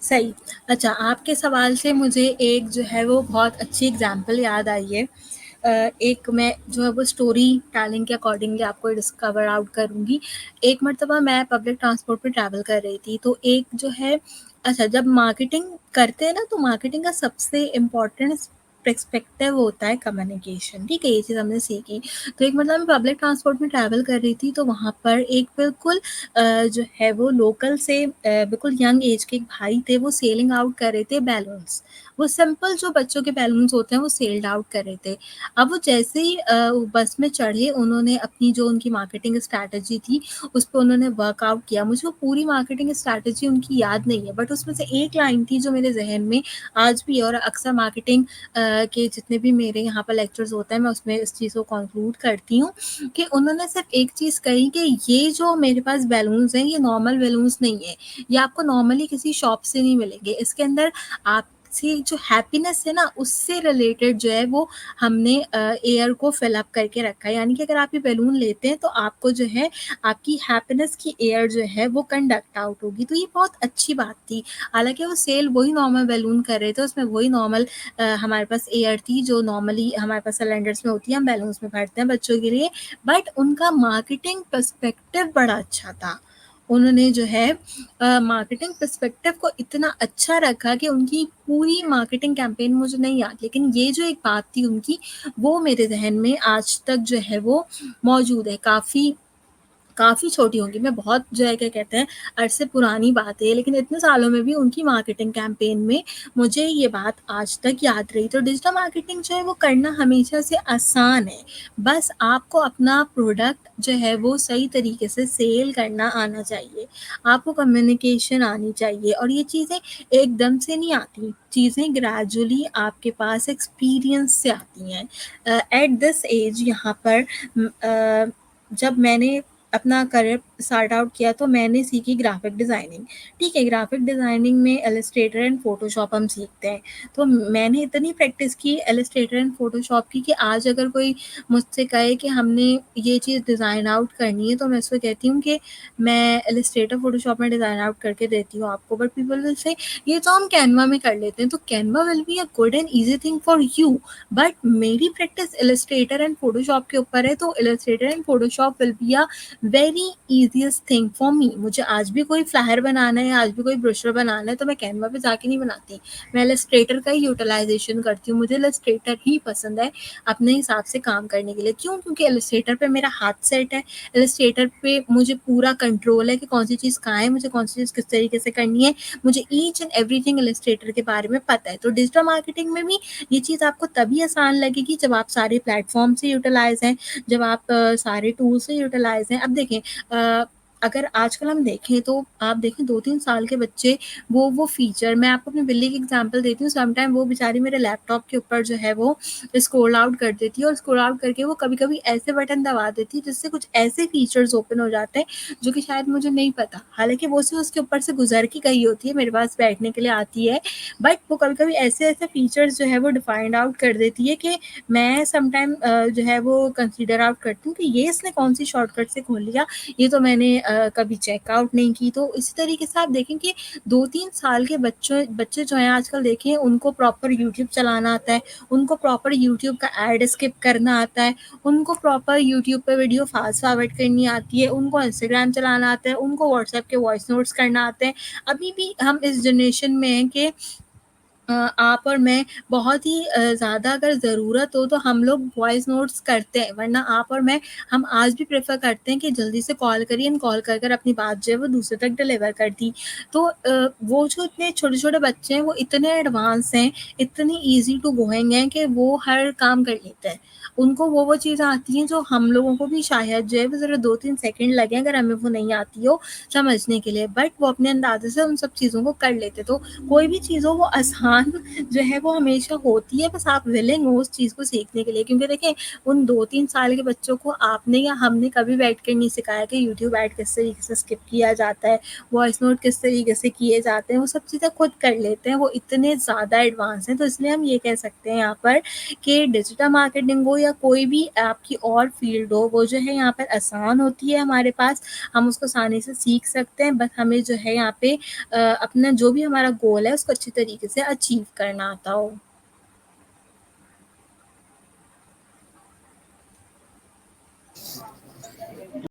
सही। अच्छा, आपके सवाल से मुझे एक जो है वो बहुत अच्छी एग्ज़ाम्पल याद आई है। एक मैं जो है वो स्टोरी टेलिंग के अकॉर्डिंगली आपको डिस्कवर आउट करूँगी। एक मर्तबा मैं पब्लिक ट्रांसपोर्ट पे ट्रैवल कर रही थी, तो एक जो है अच्छा जब मार्केटिंग करते हैं ना, तो मार्केटिंग का सबसे इम्पोर्टेंट पर्सपेक्टिव होता है कम्युनिकेशन, ठीक है? ये चीज़ हमने सीखी। तो एक मतलब मैं पब्लिक ट्रांसपोर्ट में ट्रैवल कर रही थी, तो वहाँ पर एक बिल्कुल जो है वो लोकल से बिल्कुल यंग एज के एक भाई थे, वो सेलिंग आउट कर रहे थे बैलून्स। वो सिंपल जो बच्चों के बैलून्स होते हैं वो सेल्ड आउट कर रहे थे। अब वो जैसे ही बस में चढ़े, उन्होंने अपनी जो उनकी मार्केटिंग स्ट्रैटेजी थी उस पे उन्होंने वर्कआउट किया। मुझे वो पूरी मार्केटिंग स्ट्रैटेजी उनकी याद नहीं है, बट उसमें से एक लाइन थी जो मेरे ज़हन में आज भी है, और अक्सर मार्केटिंग के जितने भी मेरे यहाँ पर लेक्चर्स होते हैं मैं उसमें इस चीज़ को कंक्लूड करती हूँ कि उन्होंने सिर्फ एक चीज़ कही कि ये जो मेरे पास बैलून्स हैं ये नॉर्मल बैलून्स नहीं है, ये आपको नॉर्मली किसी शॉप से नहीं मिलेंगे, इसके अंदर आपसे जो हैप्पीनेस है ना उससे रिलेटेड जो है वो हमने एयर को फिल अप करके रखा है। यानी कि अगर आप ये बैलून लेते हैं तो आपको जो है आपकी हैप्पीनेस की एयर जो है वो कंडक्ट आउट होगी। तो ये बहुत अच्छी बात थी। हालाँकि वो सेल वही नॉर्मल बैलून कर रहे थे, उसमें वही नॉर्मल हमारे पास एयर थी जो नॉर्मली हमारे पास सिलेंडर्स में होती है, हम बैलून्स में भरते हैं बच्चों के लिए, बट उनका मार्केटिंग पर्सपेक्टिव बड़ा अच्छा था। उन्होंने जो है मार्केटिंग पर्सपेक्टिव को इतना अच्छा रखा कि उनकी पूरी मार्केटिंग कैंपेन मुझे नहीं याद, लेकिन ये जो एक बात थी उनकी, वो मेरे ज़हन में आज तक जो है वो मौजूद है। काफ़ी छोटी होंगी मैं, बहुत जो है क्या कहते हैं अरसे पुरानी बात है, लेकिन इतने सालों में भी उनकी मार्केटिंग कैंपेन में मुझे ये बात आज तक याद रही। तो डिजिटल मार्केटिंग जो है वो करना हमेशा से आसान है, बस आपको अपना प्रोडक्ट जो है वो सही तरीके से सेल करना आना चाहिए, आपको कम्युनिकेशन आनी चाहिए, और ये चीज़ें एकदम से नहीं आती, चीज़ें ग्रेजुअली आपके पास एक्सपीरियंस से आती हैं। एट दिस एज यहाँ पर जब मैंने अपना करियर स्टार्ट आउट किया तो मैंने सीखी ग्राफिक डिज़ाइनिंग। ठीक है, ग्राफिक डिज़ाइनिंग में इलस्ट्रेटर एंड फ़ोटोशॉप हम सीखते हैं। तो मैंने इतनी प्रैक्टिस की इलस्ट्रेटर एंड फ़ोटोशॉप की कि आज अगर कोई मुझसे कहे कि हमने ये चीज़ डिज़ाइन आउट करनी है, तो मैं उसको कहती हूँ कि मैं इलस्ट्रेटर फ़ोटोशॉप में डिज़ाइन आउट करके देती हूँ आपको। बट पीपल विल से ये तो हम कैनवा में कर लेते हैं, तो Canva will be a good and easy thing for you, but मेरी प्रैक्टिस इलस्ट्रेटर एंड फ़ोटोशॉप के ऊपर है, तो Illustrator and Photoshop will be a very easiest thing for me. मुझे आज भी कोई फ्लायर बनाना है, आज भी कोई ब्रोशर बनाना है, तो मैं कैनवा पे जाके नहीं बनाती, मैं इलस्ट्रेटर का ही यूटिलाइज़ेशन करती हूँ। मुझे इलस्ट्रेटर ही पसंद है अपने हिसाब से काम करने के लिए। क्यों? क्योंकि इलस्ट्रेटर पे मेरा हाथ सेट है, इलस्ट्रेटर पे मुझे पूरा कंट्रोल है कि कौन सी चीज़ कहाँ है, मुझे कौन सी चीज़ किस तरीके से करनी है, मुझे ईच एंड एवरीथिंग इलस्ट्रेटर के बारे में पता है। तो डिजिटल मार्केटिंग में भी ये चीज़ आपको तभी आसान लगेगी जब आप सारे प्लेटफ़ॉर्म से यूटिलाइज़ हैं, जब आप सारे टूल से यूटिलाइज़ हैं। अब देखें अगर आजकल हम देखें तो आप देखें 2-3 साल के बच्चे वो फ़ीचर, मैं आपको अपनी बिल्ली की एग्ज़ाम्पल देती हूँ, समटाइम वो बेचारी मेरे लैपटॉप के ऊपर जो है वो स्क्रॉल आउट कर देती है, और स्क्रॉल आउट करके वो कभी-कभी ऐसे बटन दबा देती है जिससे कुछ ऐसे फ़ीचर्स ओपन हो जाते हैं जो कि शायद मुझे नहीं पता। हालाँकि वो सिर्फ़ उसके ऊपर से गुज़र के गई होती है, मेरे पास बैठने के लिए आती है, बट वो कभी-कभी ऐसे-ऐसे फ़ीचर्स जो है वो फाइंड आउट कर देती है कि मैं समटाइम जो है वो कंसीडर आउट करती हूँ कि ये इसने कौन-सी शॉर्टकट से खोल लिया, ये तो मैंने कभी चेकआउट नहीं की। तो इसी तरीके से आप देखें कि 2-3 साल के बच्चे जो हैं आजकल देखें, उनको प्रॉपर यूट्यूब चलाना आता है, उनको प्रॉपर यूट्यूब का ऐड स्किप करना आता है, उनको प्रॉपर यूट्यूब पे वीडियो फास्ट फॉरवर्ड करनी आती है, उनको इंस्टाग्राम चलाना आता है, उनको व्हाट्सएप के वॉइस नोट्स करना आते हैं। अभी भी हम इस जनरेशन में हैं कि आप और मैं बहुत ही ज़्यादा अगर ज़रूरत हो तो हम लोग वॉइस नोट्स करते हैं, वरना आप और मैं हम आज भी प्रेफ़र करते हैं कि जल्दी से कॉल करिए एंड कॉल कर कर अपनी बात जो है वो दूसरे तक डिलीवर कर दी। तो वो जो इतने छोटे-छोटे बच्चे हैं वो इतने एडवांस हैं, इतनी ईज़ी टू गोइंग हैं कि वो हर काम कर लेते हैं। उनको वो चीज़ें आती हैं जो हम लोगों को भी शायद जो है वो ज़रा 2-3 सेकंड लगें अगर हमें वो नहीं आती हो समझने के लिए, बट वो अपने अंदाज़े से उन सब चीज़ों को कर लेते। तो कोई भी चीज़ हो वो आसान जो है वो हमेशा होती है, बस आप विलिंग हो उस चीज़ को सीखने के लिए। क्योंकि देखें उन 2-3 साल के बच्चों को आपने या हमने कभी बैठ कर नहीं सिखाया कि यूट्यूब ऐड किस तरीके से स्किप किया जाता है, वॉइस नोट किस तरीके से किए जाते हैं, वो सब चीज़ें खुद कर लेते हैं, वो इतने ज़्यादा एडवांस हैं। तो इसलिए हम ये कह सकते हैं यहाँ पर कि डिजिटल मार्केटिंग हो या कोई भी आपकी और फ़ील्ड हो, वो जो है यहाँ पर आसान होती है हमारे पास, हम उसको आसानी से सीख सकते हैं, बस हमें जो है यहाँ पे अपना जो भी हमारा गोल है, उसको अच्छी तरीके से अचीव करना आता हो।